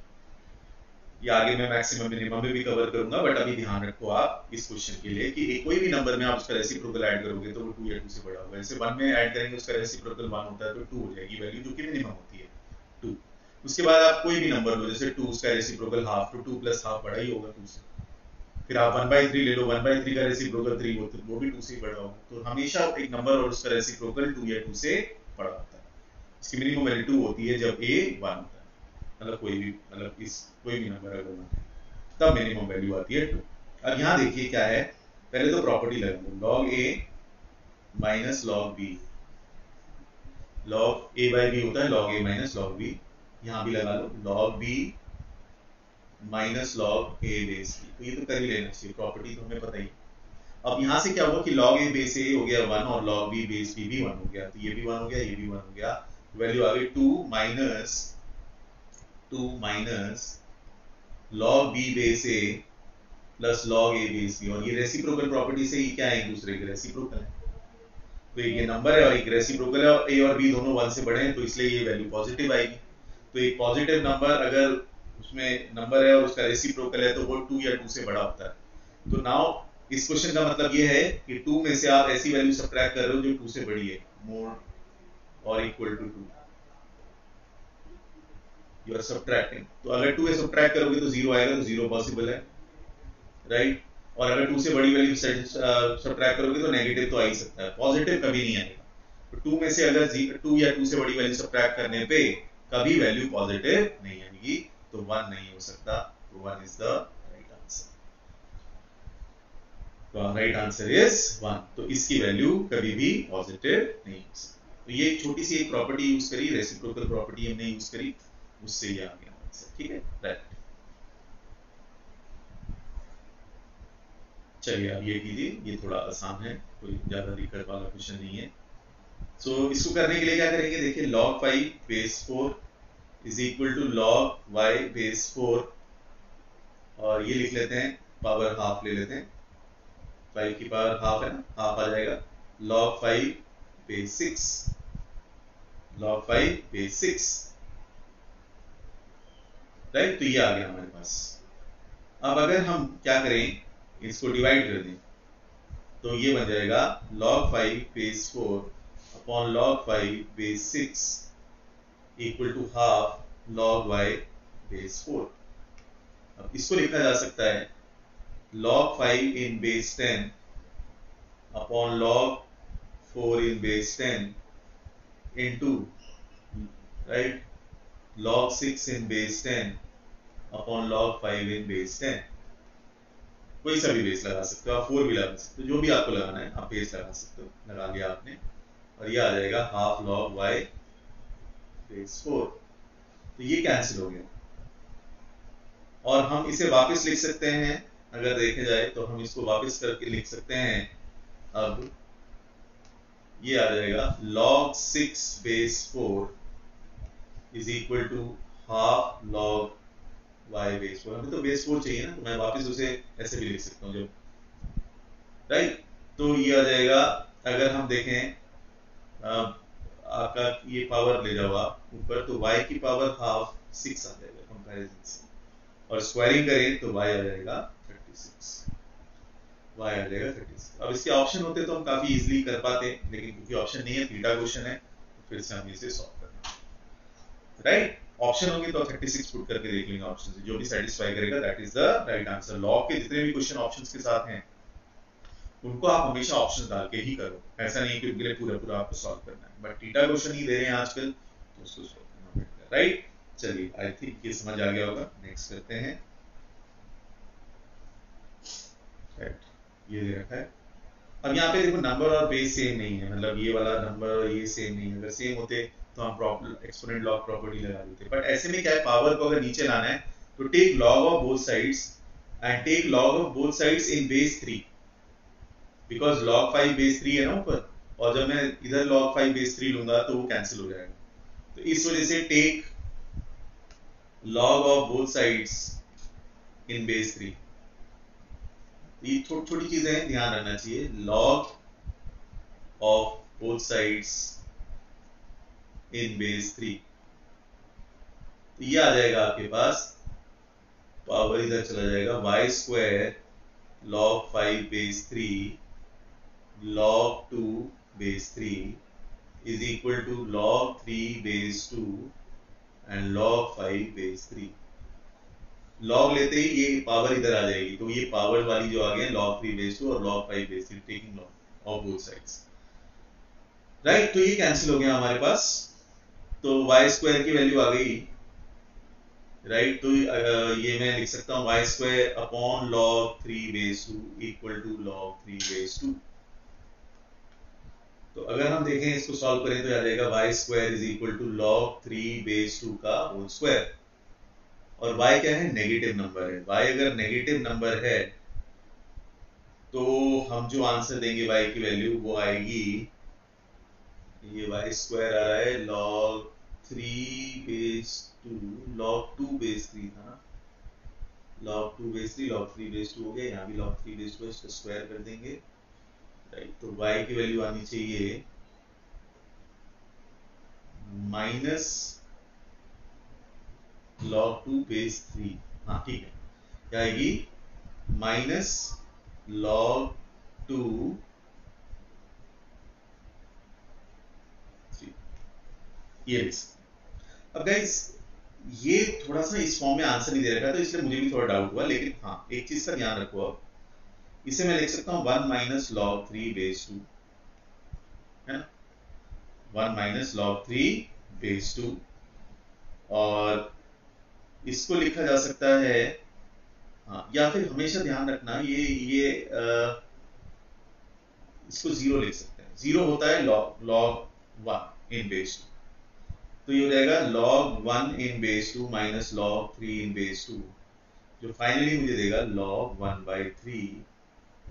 ये आगे मैं मैक्सिमम मिनिमम में भी कवर करूंगा, बट अभी ध्यान रखो आप इस क्वेश्चन के लिए कि कोई भी नंबर में आप उसका रेसिप्रोकल ऐड करोगे तो वो 2 या 2 से बड़ा होगा। जैसे 1 में ऐड करेंगे उसका रेसिप्रोकल 1 होता है तो 2 हो जाएगी वैल्यू, जो कि मिनिमम होती है 2। उसके बाद आप कोई भी नंबर लो, जैसे 2 उसका रेसिप्रोकल हाफ, तो 2 प्लस हाफ बड़ा ही होगा 2 से। फिर आप 1/3 ले लो, 1/3 का रेसिप्रोकल 3 हो तो वो भी 2 से बड़ा होगा। तो हमेशा एक नंबर और उसका रेसिप्रोकल 2 या 2 से बड़ा होता है। इसकी मिनिमम वैल्यू 2 होती है जब a 1 होता है, मतलब कोई भी, मतलब इस कोई भी नंबर अगर 1 है तब मिनिमम वैल्यू आती है 2। अब यहाँ देखिए क्या है, पहले तो प्रॉपर्टी लगा दो, log a minus log b, log a by b होता है log a minus log b, यहाँ भी लगा लो log b minus log a base b, तो ये तो कर ही लेना चाहिए, प्रॉपर्टी तो हमें पता ही। अब यहाँ से क्या हुआ कि log a बेस a हो गया 1 और log b बेस b भी 1 हो गया, तो ये भी 1 हो गया, ये भी 1 हो गया, वैल्यू आ गई 2 minus log b base a plus log a base b, और ये रेसिप्रोकल प्रॉपर्टी से ही क्या है, एक दूसरे के रेसिप्रोकल है, तो ये नंबर है और एक रेसिप्रोकल है, और a और b दोनों 1 से बड़े हैं तो इसलिए ये वैल्यू पॉजिटिव आएगी। तो एक पॉजिटिव नंबर अगर उसमें नंबर है और उसका रेसिप्रोकल है तो वो 2 या 2 से बड़ा होता है। तो नाउ इस क्वेश्चन का मतलब ये है कि 2 में से आप ऐसी वैल्यू सब्ट्रैक्ट कर रहे हो जो 2 से बड़ी है, मोर और equal to 2, you are subtracting. तो अगर 2 से सब्ट्रैक्ट करोगे तो 0 आएगा, तो 0 पॉसिबल है, राइट। और अगर 2 से बड़ी वैल्यू सब्ट्रैक्ट करोगे तो नेगेटिव तो आ ही सकता है, पॉजिटिव कभी नहीं आएगा। तो 2 में से अगर 2 या 2 से बड़ी वैल्यू सब्ट्रैक्ट करने पे कभी वैल्यू पॉजिटिव नहीं आएगी, तो 1 नहीं हो सकता, तो 1 इज द राइट आंसर। तो राइट आंसर इज 1, तो इसकी वैल्यू कभी भी पॉजिटिव नहीं हो सकती। तो ये छोटी सी एक प्रॉपर्टी यूज करी, रेसिप्रोकल प्रॉपर्टी हमने यूज करी, उससे ये आ गया आंसर, ठीक है, राइट। चलिए अब ये कीजिए, ये थोड़ा आसान है, कोई ज्यादा दिक्कत वाला क्वेश्चन नहीं है। सो इसको करने के लिए क्या करेंगे, देखिए log 5 base 4 is equal to log y base 4, और ये लिख लेते हैं पावर हाफ ले लेते हैं, 5 की पावर हाफ है ना, हाफ आ जाएगा, log 5 base 6, log 5 base 6, right. तो ये आ गया हमारे पास। अब अगर हम क्या करें, इसको डिवाइड कर दें, तो ये बन जाएगा log 5 base 4 upon log 5 base 6 equal to half log y base 4। अब इसको लिखा जा सकता है log 5 in base 10 upon log 4 in base 10 into, right, log 6 in base 10 upon log 5 in base 10। कोई सा भी बेस लगा सकते हो आप, 4 भी लगा सकते हो, जो भी आपको लगाना है आप बेस लगा सकते हो, लगा लिया आपने, और ये आ जाएगा हाफ log y बेस 4। तो ये कैंसिल हो गया, और हम इसे वापस लिख सकते हैं, अगर देखे जाए तो हम इसको वापस करके लिख सकते हैं। अब ये आ जाएगा log 6 base 4 is equal to half log y base 4। हमें तो बेस 4 चाहिए ना, तो मैं वापस उसे ऐसे भी लिख सकता हूँ जब, राइट। तो ये आ जाएगा, अगर हम देखें आपका ये पावर ले जाओ आप ऊपर, तो y की पावर हाफ 6 आ जाएगा कंपैरिजन से, और स्क्वायरिंग करें तो y आ जाएगा 36, y आ जाएगा 36। अब इसके ऑप्शन होते तो हम काफी इजीली कर पाते, लेकिन क्योंकि ऑप्शन नहीं है, थीटा क्वेश्चन है, तो फिर से हम इसे सॉल्व करना, राइट। ऑप्शन होंगे तो 36 पुट करके देख लेंगे, ऑप्शन से जो भी सेटिस्फाई करेगा that is the right answer. Log के जितने भी क्वेश्चन ऑप्शंस के साथ हैं उनको आप हमेशा ऑप्शन डाल के ही करो, ऐसा नहीं कि उनके लिए पूरा पूरा आपको सॉल्व करना है, बट थीटा क्वेश्चन ही दे रहे हैं आजकल तो उसको सॉल्व करना पड़ेगा, राइट। चलिए आई थिंक ये समझ आ गया होगा, नेक्स्ट करते हैं। राइट, ये दे रखा है। अब यहाँ पे देखो नंबर और बेस सेम नहीं है, मतलब ये वाला नंबर और ये सेम नहीं है, अगर सेम होते तो हम एक्सपोनेंट लॉग प्रॉपर्टी लगा देते, बट ऐसे में क्या है, पावर को अगर नीचे लाना है तो take log of both sides and take log of both sides in base 3, because log 5 base 3 है ना ऊपर, और जब मैं इधर log 5 बेस 3 लूंगा तो वो कैंसिल हो जाएगा, तो इस वजह से take log of both sides in base 3। ये छोटी छोटी चीजें हैं, ध्यान रखना चाहिए, log of both sides in base 3, तो ये आ जाएगा आपके पास, पावर इधर चला जाएगा, y square log 5 base 3 log 2 base 3 is equal to log 3 base 2 and log 5 base 3। log लेते ही ये पावर इधर आ जाएगी, तो ये पावर वाली जो आ गई log 3 base 2 और log 5 base 3 taking log of both sides, right. तो ये कैंसिल हो गया हमारे पास, तो y स्क्वायर की वैल्यू आ गई, राइट। तो ये मैं लिख सकता हूँ y square upon log 3 base 2 equal to log 3 base 2। तो अगर हम देखें इसको सॉल्व करें तो आ जाएगा y square is equal to log 3 base 2 का होल स्क्वायर, और y क्या है, नेगेटिव नंबर है, y अगर नेगेटिव नंबर है तो हम जो आंसर देंगे y की वैल्यू वो आएगी, ये y स्क्वायर आ रहा है log 3 बेस 2 log 2 बेस 3 था ना, log 2 बेस 3 log 3 बेस 2 हो गया, यहाँ भी log 3 बेस 2 है, इसको स्क्वायर कर देंगे, राइट। तो y की वैल्यू आनी चाहिए माइनस log 2 बेस 3, हाँ ठीक है, क्या आएगी, माइनस log 2 3, ये अब गाइस ये थोड़ा सा इस फॉर्म में आंसर नहीं दे रखा, तो इसलिए मुझे भी थोड़ा डाउट हुआ, लेकिन हाँ एक चीज का ध्यान रखो, अब इसे मैं लिख सकता हूँ 1 माइनस log 3 बेस 2, है ना, 1 माइनस log 3 बेस 2, और इसको लिखा जा सकता है, हाँ, या फिर हमेशा ध्यान रखना ये इसको जीरो लिख सकते हैं, जीरो होता है log 1 इन बेस 2, तो ये हो जाएगा log 1 इन बेस 2 माइनस log 3 इन बेस 2, जो फाइनली मुझे देगा log 1 बाई 3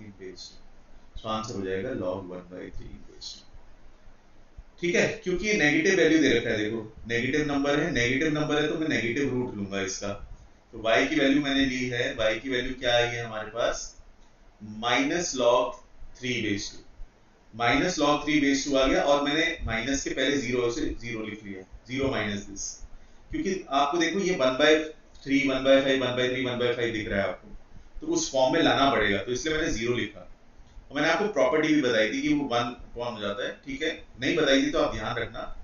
इन बेस 2, तो आंसर हो जाएगा log 1 बाई 3 इन बेस 2, ठीक है। क्योंकि ये नेगेटिव वैल्यू दे रखा है, देखो नेगेटिव नंबर है, नेगेटिव नंबर है तो मैं नेगेटिव रूट लूंगा इसका, तो y की वैल्यू मैंने ली है, y की वैल्यू क्या आई है हमारे पास, minus log 3 base 2, minus log 3 base 2 आ गया, और मैंने माइनस के पहले जीरो से जीरो लिख लिया, जीरो माइनस दिस, क्योंकि आपको देखो ये 1/3 1/5 1/3 1/5 दिख रहा है आपको, तो उस फॉर्म में लाना पड़ेगा, तो इसलिए मैंने जीरो लिखा, और मैंने आपको प्रॉपर्टी भी बताई थी कि वो 1 फॉर्म हो जाता है, ठीक है, नहीं बताई थी तो आप ध्यान रखना,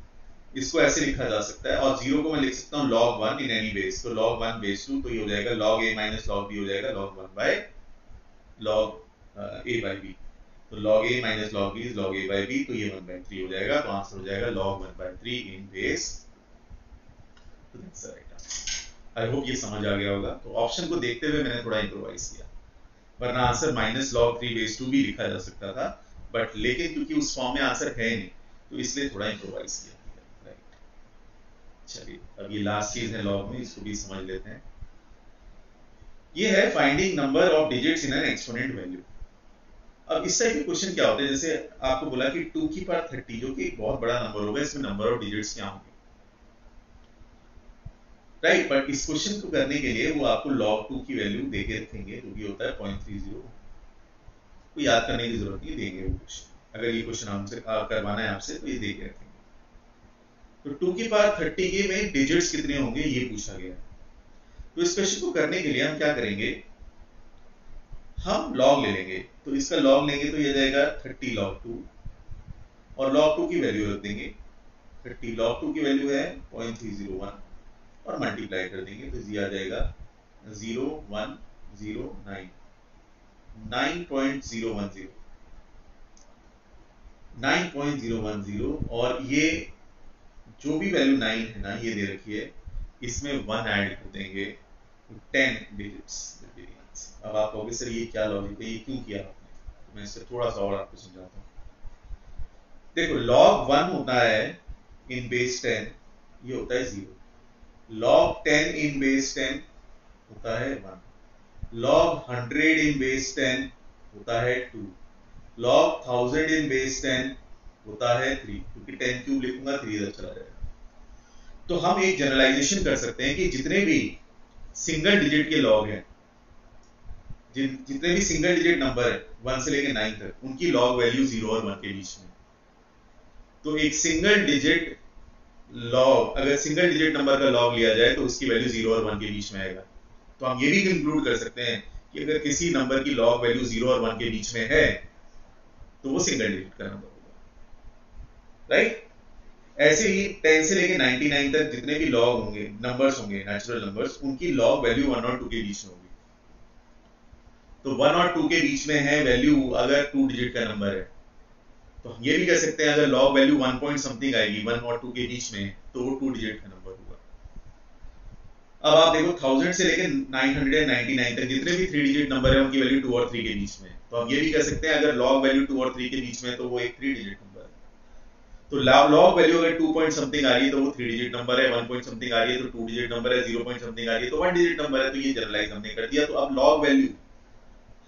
इसको ऐसे लिखा जा सकता है, और जीरो को मैं लिख सकता हूँ log 1 इन एनी बेस, तो log 1 बेस 2, तो ये हो जाएगा log a minus log b हो जाएगा log 1 by log a by b, तो log a minus log b is log a by b, तो ये 1/3 हो जाएगा, तो आंसर हो जाएगा log 1/3 इन बेस, तो that's the right answer. I hope ये समझ आ गया होगा, तो ऑप्शन को देखते हुए मैंने थोड़ा इम्प्रोवाइज किया, वरना आंसर माइनस log 3 बेस 2 भी लिखा जा सकता था, बट लेकिन क्योंकि उस फॉर्म में आंसर है नहीं, तो इसलिए थोड़ा इम्प्रोवाइज किया, राइट। चलिए अब ये लास्ट चीज है लॉग में, इसको भी समझ लेते हैं, ये है finding number of digits in an exponent value. अब इस टाइप के क्वेश्चन क्या होते हैं, जैसे आपको बोला कि 2 की पावर 30 जो कि एक बहुत बड़ा नंबर होगा, इसमें नंबर ऑफ डिजिट्स क्या होंगे, राइट, बट इस क्वेश्चन को करने के लिए वो आपको log 2 की वैल्यू देके रखेंगे, जो भी होता है 0.30, को याद करने की जरूरत नहीं, देंगे वो क्वेश्चन, अगर ये क्वेश्चन हमसे करवाना है आपसे तो ये देके रखेंगे, तो 2 की पावर 30 के में डिजिट्स कितने होंगे ये पूछा गया, तो इस क्वेश्चन को करने के लिए हम क्या करेंगे, हम log ले लेंगे, तो इसका log लेंगे तो ये जाएगा 30 log 2, और log 2 की वैल्यू रख देंगे, 30 log 2 की वैल्यू है 0.301, और मल्टीप्लाई कर देंगे, तो ये आ जाएगा 01099.010, 9.010 और ये जो भी वैल्यू 9 है ना ये दे रखी है, इसमें 1 ऐड कर देंगे, 10 डिजिट्स। अब आप कहोगे सर ये क्या लॉजिक है, ये क्यों किया आपने? तो मैं इससे थोड़ा सा और आपको समझाता हूँ। देखो log 1 होता है इन बेस 10, ये होता है 0। log 10 इन बेस 10 होता है 1। log 100 इन बेस 10 होता है 2। log 1000 इन बेस 10 होता है 3, क्योंकि 10 क्यूब लिखूंगा 3 इधर चला जाएगा। तो हम एक जनरलाइजेशन कर सकते हैं कि जितने भी सिंगल डिजिट के लॉग हैं, जितने भी सिंगल डिजिट नंबर है 1 से लेकर 9 तक, उनकी लॉग वैल्यू 0 और 1 के बीच में। तो एक सिंगल डिजिट लॉग, अगर सिंगल डिजिट नंबर का लॉग लिया जाए तो उसकी वैल्यू 0 और 1 के बीच में आएगा। तो हम ये भी कंक्लूड कर सकते हैं कि अगर किसी नंबर की लॉग वैल्यू 0 और 1 के बीच में है तो वो सिंगल डिजिट का नंबर होगा, राइट। ऐसे ही 10 से लेके 99 तक जितने भी लॉग होंगे, नंबर्स होंगे, नेचुरल नंबर्स, उनकी लॉग वैल्यू 1 और 2 के बीच में होगी। तो 1 और 2 के बीच में है वैल्यू, अगर 2 डिजिट का नंबर है, तो हम ये भी कह सकते हैं अगर लॉग वैल्यू 1 पॉइंट समथिंग आएगी 1 और 2 के बीच में, तो वो 2 डिजिट का नंबर होगा। अब आप देखो 1000 से लेकर 999 तक जितने भी 3 डिजिट नंबर है उनकी वैल्यू 2 और 3 के बीच में। तो हम ये भी कह सकते हैं अगर लॉग वैल्यू 2 और 3 के बीच में तो वो एक 3 डिजिट नंबर है। तो लॉग वैल्यू अगर 2 पॉइंट समथिंग आ रही है तो वो 3 डिजिट नंबर है, 1 पॉइंट समथिंग आ रही है तो 2 डिजिट नंबर है, 0 पॉइंट समथिंग आ रही है तो 1 डिजिट नंबर है। तो ये जनरलाइज हमने कर दिया। तो अब लॉग वैल्यू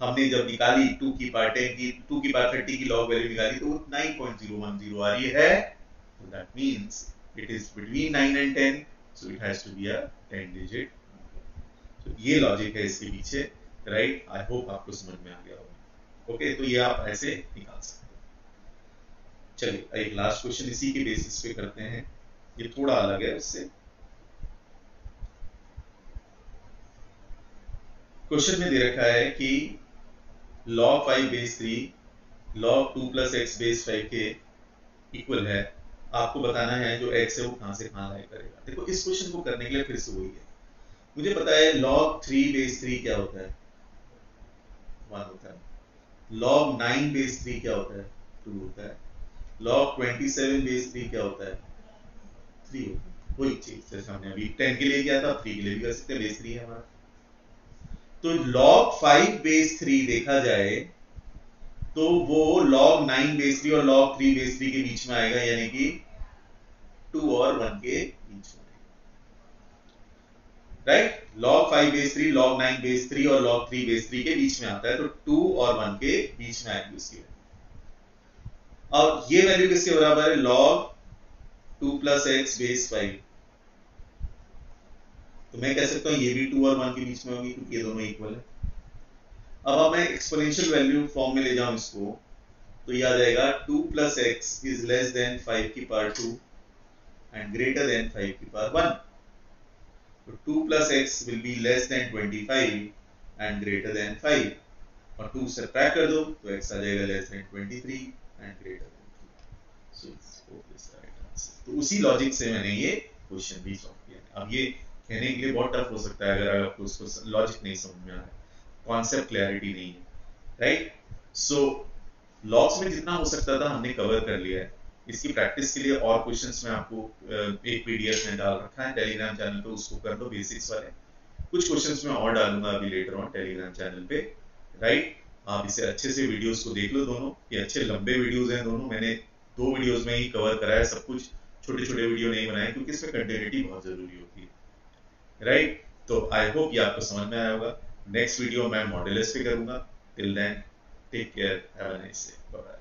हमने जब निकाली 2 की पावर 10 की 2 की पावर 30 की लॉग वैल्यू निकाली तो वो 9.010 आ रही है। तो that means it is between 9 and 10, so it has to be a 10 digit. तो ये लॉजिक है इसके पीछे, राइट। आई होप आपको समझ में आ गया होगा। ओके, तो ये आप ऐसे निकाल सकते हो। चलिए एक लास्ट क्वेश्चन इसी के बेसिस पे करते हैं, ये थोड़ा अलग है उससे। क्वेश्चन में दे रखा है कि log 5 base 3 log 2 plus x base 5 के इक्वल है। आपको बताना है जो x है वो कहां से कहां लाई करेगा। देखो इस क्वेश्चन को करने के लिए फिर से वही है, मुझे पता है log 3 बेस 3 क्या होता है, 1 होता है। log 9 बेस 3 क्या होता है, 2 होता है। log 27 बेस 3 क्या होता है, 3 होता है। वही चीज जैसे हमने अभी 10 के लिए किया था, 3 के लिए भी कर सकते हैं, बेस 3 है हमारा। तो log 5 बेस 3 देखा जाए तो वो log 9 बेस 3 और log 3 बेस 3 के बीच में आएगा, यानी कि 2 और 1 के बीच में, right. log 5 base 3 log 9 base 3 और log 3 बेस 3 के बीच में आता है, तो 2 और 1 के बीच में आएगी उसकी वैल्यू। अब ये वैल्यू किसके बराबर है, log 2 प्लस एक्स बेस 5। तो मैं कह सकता हूं ये भी 2 और 1 के बीच में होगी क्योंकि ये दोनों इक्वल है। अब मैं एक्सपोनेंशियल वैल्यू फॉर्म में ले जाऊं इसको, तो ये आ जाएगा 2 plus x is less than 5 की पावर 2 एंड ग्रेटर देन 5 की पावर 1। तो 2 plus x will be less than 25 and greater than 5, और 2 सब्ट्रैक्ट कर दो तो x आ जाएगा less than 23 and greater than 3। So this right answer. तो उसी लॉजिक से मैंने ये क्वेश्चन भी सॉल्व किया। अब ये कहने के लिए बहुत टफ हो सकता है अगर आपको उसको लॉजिक नहीं समझ में आ रहा है, कॉन्सेप्ट क्लैरिटी नहीं है, राइट। सो लॉग्स में जितना हो सकता था हमने कवर कर लिया है। इसकी प्रैक्टिस के लिए और क्वेश्चंस में आपको एक पीडीएफ में डाल रखा है टेलीग्राम चैनल पे, उसको कर लो बेसिक्स वाले। कुछ क्वेश्चंस में और डालूंगा अभी लेटर ऑन टेलीग्राम चैनल पे, राइट। आप इसे अच्छे से वीडियोस को देख लो दोनों, ये अच्छे लंबे वीडियोस हैं दोनों, मैंने 2 वीडियोस में ही कवर करा है सब कुछ, छोटे छोटे वीडियो नहीं बनाए क्योंकि इसमें कंटिन्यूटी बहुत जरूरी होती है, राइट। तो आई होप ये आपको समझ में आया होगा। नेक्स्ट वीडियो मैं मॉड्यूलस पे करूंगा। Till then take care, have a nice day, bye bye.